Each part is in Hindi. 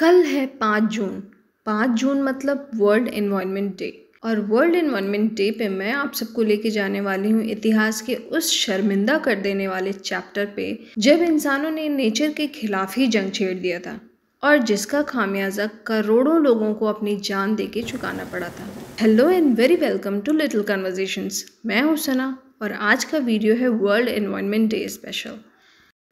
कल है 5 जून। 5 जून मतलब वर्ल्ड एनवायरनमेंट डे। और वर्ल्ड एनवायरनमेंट डे पे मैं आप सबको लेके जाने वाली हूँ इतिहास के उस शर्मिंदा कर देने वाले चैप्टर पे जब इंसानों ने नेचर के खिलाफ ही जंग छेड़ दिया था और जिसका खामियाजा करोड़ों लोगों को अपनी जान देके चुकाना पड़ा था। Hello and very welcome to little conversations. मैं हूँ सना और आज का वीडियो है वर्ल्ड एनवायरनमेंट डे स्पेशल।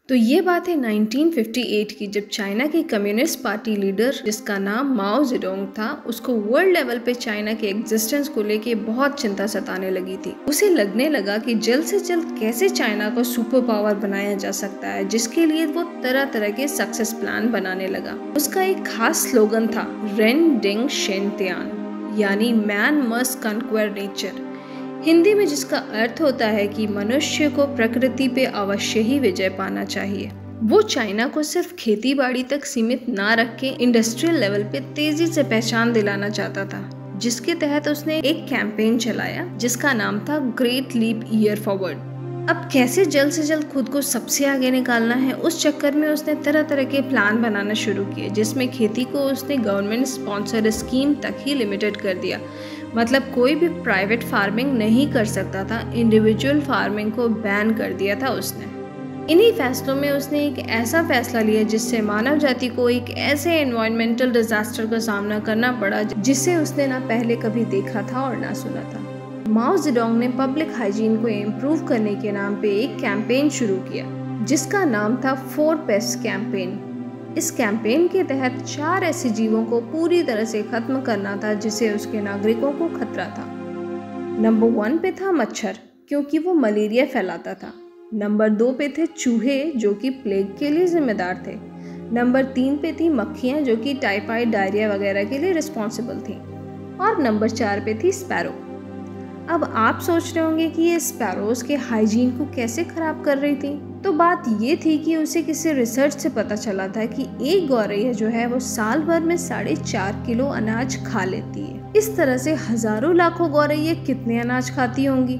तो ये बात है 1958 की, जब चाइना की कम्युनिस्ट पार्टी लीडर जिसका नाम माओ जेडोंग था, उसको वर्ल्ड लेवल पे चाइना के एग्जिस्टेंस को लेके बहुत चिंता सताने लगी थी। उसे लगने लगा कि जल्द से जल्द कैसे चाइना को सुपर पावर बनाया जा सकता है, जिसके लिए वो तरह तरह के सक्सेस प्लान बनाने लगा। उसका एक खास स्लोगन था रेन डिंग शेन तियान, यानी मैन मस्ट कन्क्वेर नेचर, हिंदी में जिसका अर्थ होता है कि मनुष्य को प्रकृति पे अवश्य ही विजय पाना चाहिए। वो चाइना को सिर्फ खेती बाड़ी तक सीमित ना रख के इंडस्ट्रियल लेवल पे तेजी से पहचान दिलाना चाहता था, जिसके तहत उसने एक कैंपेन चलाया जिसका नाम था ग्रेट लीप ईयर फॉरवर्ड। अब कैसे जल्द से जल्द खुद को सबसे आगे निकालना है, उस चक्कर में उसने तरह तरह के प्लान बनाना शुरू किए, जिसमें खेती को उसने गवर्नमेंट स्पॉन्सर स्कीम तक ही लिमिटेड कर दिया। मतलब कोई भी प्राइवेट फार्मिंग नहीं कर सकता था, इंडिविजुअल फार्मिंग को बैन कर दिया था उसने। इन्हीं फैसलों में उसने एक ऐसा फैसला लिया जिससे मानव जाति को एक ऐसे एनवायरमेंटल डिजास्टर का सामना करना पड़ा जिसे उसने ना पहले कभी देखा था और ना सुना था। माओ जेडोंग ने पब्लिक हाइजीन को इम्प्रूव करने के नाम पे एक कैंपेन शुरू किया जिसका नाम था 4 पेस्ट कैंपेन। इस कैंपेन के तहत 4 ऐसे जीवों को पूरी तरह से खत्म करना था जिसे उसके नागरिकों को खतरा था। नंबर 1 पे था मच्छर, क्योंकि वो मलेरिया फैलाता था। नंबर 2 पे थे चूहे, जो कि प्लेग के लिए जिम्मेदार थे। नंबर 3 पे थी मक्खियाँ, जो कि टाइफाइड, डायरिया वगैरह के लिए रिस्पॉन्सिबल थी। और नंबर 4 पे थी स्पैरो। अब आप सोच रहे होंगे कि ये स्पैरोज के हाइजीन को कैसे खराब कर रही थी। तो बात ये थी कि उसे किसी रिसर्च से पता चला था कि एक गौरैया जो है वो साल भर में 4.5 किलो अनाज खा लेती है। इस तरह से हजारों लाखों गौरैया कितने अनाज खाती होंगी।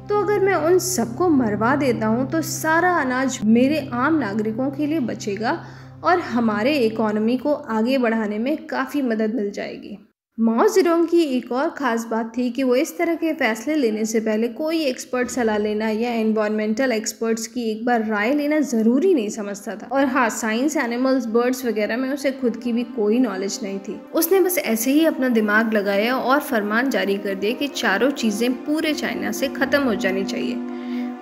तो अगर मैं उन सबको मरवा देता हूँ तो सारा अनाज मेरे आम नागरिकों के लिए बचेगा और हमारे इकोनॉमी को आगे बढ़ाने में काफ़ी मदद मिल जाएगी। माओ जेडोंग की एक और ख़ास बात थी कि वो इस तरह के फैसले लेने से पहले कोई एक्सपर्ट सलाह लेना या एनवायरमेंटल एक्सपर्ट्स की एक बार राय लेना ज़रूरी नहीं समझता था। और हाँ, साइंस, एनिमल्स, बर्ड्स वगैरह में उसे खुद की भी कोई नॉलेज नहीं थी। उसने बस ऐसे ही अपना दिमाग लगाया और फरमान जारी कर दिया कि चारों चीज़ें पूरे चाइना से ख़त्म हो जानी चाहिए।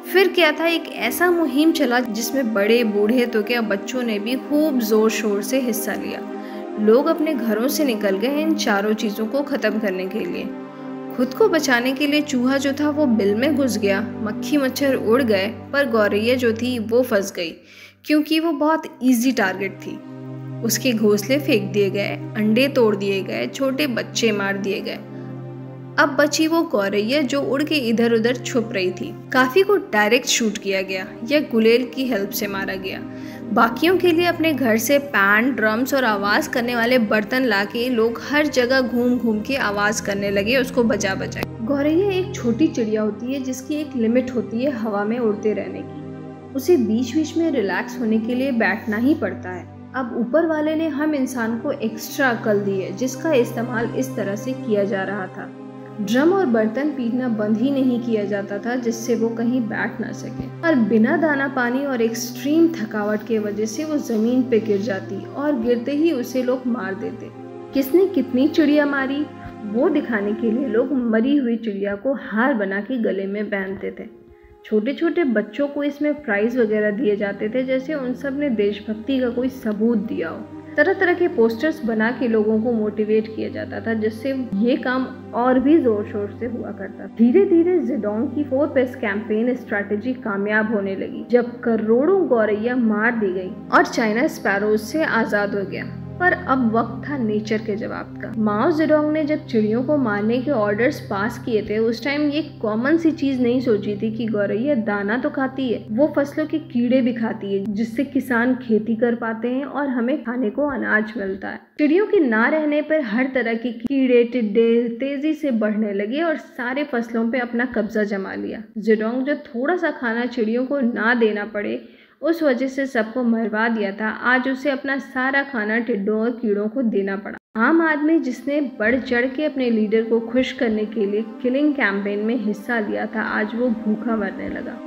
फिर क्या था, एक ऐसा मुहिम चला जिसमें बड़े बूढ़े तो क्या बच्चों ने भी खूब जोर शोर से हिस्सा लिया। लोग अपने घरों से निकल गए इन चारों चीज़ों को ख़त्म करने के लिए। खुद को बचाने के लिए चूहा जो था वो बिल में घुस गया, मक्खी मच्छर उड़ गए, पर गौरैया जो थी वो फंस गई क्योंकि वो बहुत इजी टारगेट थी। उसके घोंसले फेंक दिए गए, अंडे तोड़ दिए गए, छोटे बच्चे मार दिए गए। अब बची वो गौरैया जो उड़ के इधर उधर छुप रही थी। काफी को डायरेक्ट शूट किया गया या गुलेल की हेल्प से मारा गया। बाकियों के लिए अपने घर से पैन, ड्रम्स और आवाज करने वाले बर्तन लाके लोग हर जगह घूम घूम के आवाज करने लगे उसको बजा बजा। गौरैया एक छोटी चिड़िया होती है जिसकी एक लिमिट होती है हवा में उड़ते रहने की। उसे बीच बीच में रिलैक्स होने के लिए बैठना ही पड़ता है। अब ऊपर वाले ने हम इंसान को एक्स्ट्रा अकल दी है जिसका इस्तेमाल इस तरह से किया जा रहा था। ड्रम और बर्तन पीटना बंद ही नहीं किया जाता था जिससे वो कहीं बैठ ना सके, और बिना दाना पानी और एक्सट्रीम थकावट के वजह से वो जमीन पे गिर जाती और गिरते ही उसे लोग मार देते। किसने कितनी चिड़िया मारी वो दिखाने के लिए लोग मरी हुई चिड़िया को हार बना के गले में पहनते थे। छोटे छोटे बच्चों को इसमें प्राइज वगैरह दिए जाते थे, जैसे उन सब ने देशभक्ति का कोई सबूत दिया हो। तरह तरह के पोस्टर्स बना के लोगों को मोटिवेट किया जाता था, जिससे ये काम और भी जोर शोर से हुआ करता। धीरे धीरे जेडोंग की 4 पेस्ट कैंपेन स्ट्रैटेजी कामयाब होने लगी जब करोड़ों गौरैया मार दी गई और चाइना स्पैरोज से आज़ाद हो गया। पर अब वक्त था नेचर के जवाब का। माओ जेडोंग ने जब चिड़ियों को मारने के ऑर्डर्स पास किए थे, उस टाइम ये कॉमन सी चीज नहीं सोची थी कि गौरैया दाना तो खाती है, वो फसलों के कीड़े भी खाती है जिससे किसान खेती कर पाते हैं और हमें खाने को अनाज मिलता है। चिड़ियों के ना रहने पर हर तरह के कीड़े टिड्डे तेजी से बढ़ने लगे और सारे फसलों पे अपना कब्जा जमा लिया। जेडोंग जो थोड़ा सा खाना चिड़ियों को ना देना पड़े उस वजह से सबको मरवा दिया था, आज उसे अपना सारा खाना टिड्डों और कीड़ों को देना पड़ा। आम आदमी जिसने बढ़ चढ़ के अपने लीडर को खुश करने के लिए किलिंग कैंपेन में हिस्सा लिया था, आज वो भूखा मरने लगा।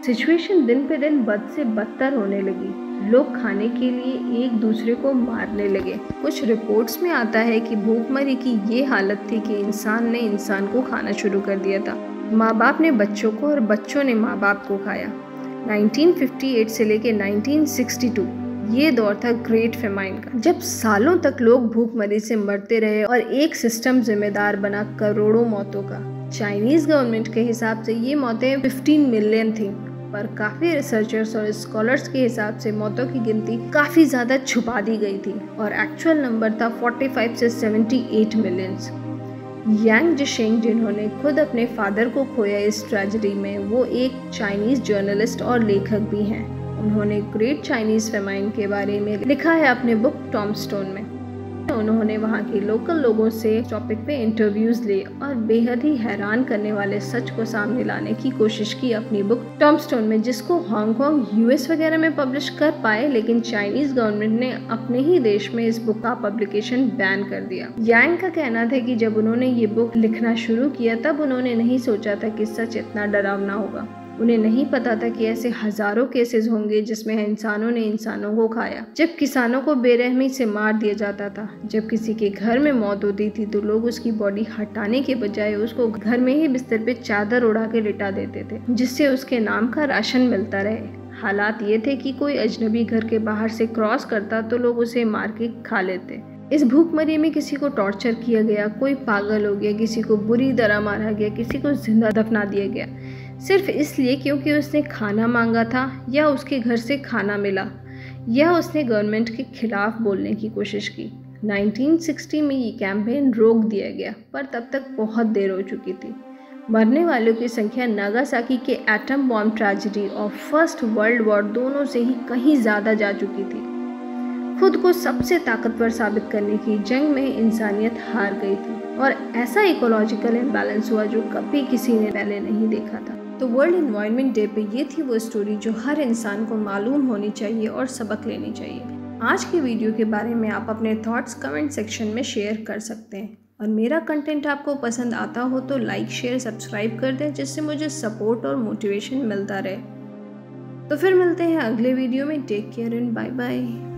सिचुएशन दिन पे दिन बद से बदतर होने लगी। लोग खाने के लिए एक दूसरे को मारने लगे। कुछ रिपोर्ट्स में आता है कि भूखमरी की ये हालत थी कि इंसान ने इंसान को खाना शुरू कर दिया था। माँ बाप ने बच्चों को और बच्चों ने माँ बाप को खाया। 1958 से लेके 1962 ये दौर था ग्रेट फेमाइन का, जब सालों तक लोग भूखमरी से मरते रहे और एक सिस्टम जिम्मेदार बना करोड़ों मौतों का। चाइनीज गवर्नमेंट के हिसाब से ये मौतें 15 मिलियन थी, पर काफ़ी रिसर्चर्स और स्कॉलर्स के हिसाब से मौतों की गिनती काफ़ी ज़्यादा छुपा दी गई थी और एक्चुअल नंबर था 45 से 78 मिलियंस। यांग जिशेंग, जिन्होंने खुद अपने फादर को खोया इस ट्रेजेडी में, वो एक चाइनीज़ जर्नलिस्ट और लेखक भी हैं। उन्होंने ग्रेट चाइनीज़ फेमाइन के बारे में लिखा है अपने बुक टॉमस्टोन में। उन्होंने वहाँ के लोकल लोगों से टॉपिक पे इंटरव्यूज़ लिए और बेहद ही हैरान करने वाले सच को सामने लाने की कोशिश की अपनी बुक टॉमस्टोन में, जिसको हांगकांग, यूएस वगैरह में पब्लिश कर पाए, लेकिन चाइनीज़ गवर्नमेंट ने अपने ही देश में इस बुक का पब्लिकेशन बैन कर दिया। यांग का कहना था कि जब उन्होंने ये बुक लिखना शुरू किया तब उन्होंने नहीं सोचा था कि सच इतना डरावना होगा। उन्हें नहीं पता था कि ऐसे हजारों केसेस होंगे जिसमें इंसानों ने इंसानों को खाया। जब किसानों को बेरहमी से मार दिया जाता था, जब किसी के घर में मौत होती थी तो लोग उसकी बॉडी हटाने के बजाय उसको घर में ही बिस्तर पे चादर उड़ा के लिटा देते थे, जिससे उसके नाम का राशन मिलता रहे। हालात ये थे कि कोई अजनबी घर के बाहर से क्रॉस करता तो लोग उसे मार के खा लेते। इस भूखमरी में किसी को टॉर्चर किया गया, कोई पागल हो गया, किसी को बुरी तरह मारा गया, किसी को जिंदा दफना दिया गया, सिर्फ इसलिए क्योंकि उसने खाना मांगा था या उसके घर से खाना मिला या उसने गवर्नमेंट के खिलाफ बोलने की कोशिश की। 1960 में ये कैंपेन रोक दिया गया, पर तब तक बहुत देर हो चुकी थी। मरने वालों की संख्या नागासाकी के एटम बॉम्ब ट्रेजेडी और फर्स्ट वर्ल्ड वॉर दोनों से ही कहीं ज़्यादा जा चुकी थी। खुद को सबसे ताकतवर साबित करने की जंग में इंसानियत हार गई थी और ऐसा इकोलॉजिकल इम्बैलेंस हुआ जो कभी किसी ने पहले नहीं देखा था। तो वर्ल्ड एनवायरनमेंट डे पे ये थी वो स्टोरी जो हर इंसान को मालूम होनी चाहिए और सबक लेनी चाहिए। आज की वीडियो के बारे में आप अपने थॉट्स कमेंट सेक्शन में शेयर कर सकते हैं और मेरा कंटेंट आपको पसंद आता हो तो लाइक, शेयर, सब्सक्राइब कर दें, जिससे मुझे सपोर्ट और मोटिवेशन मिलता रहे। तो फिर मिलते हैं अगले वीडियो में। Take care and bye bye.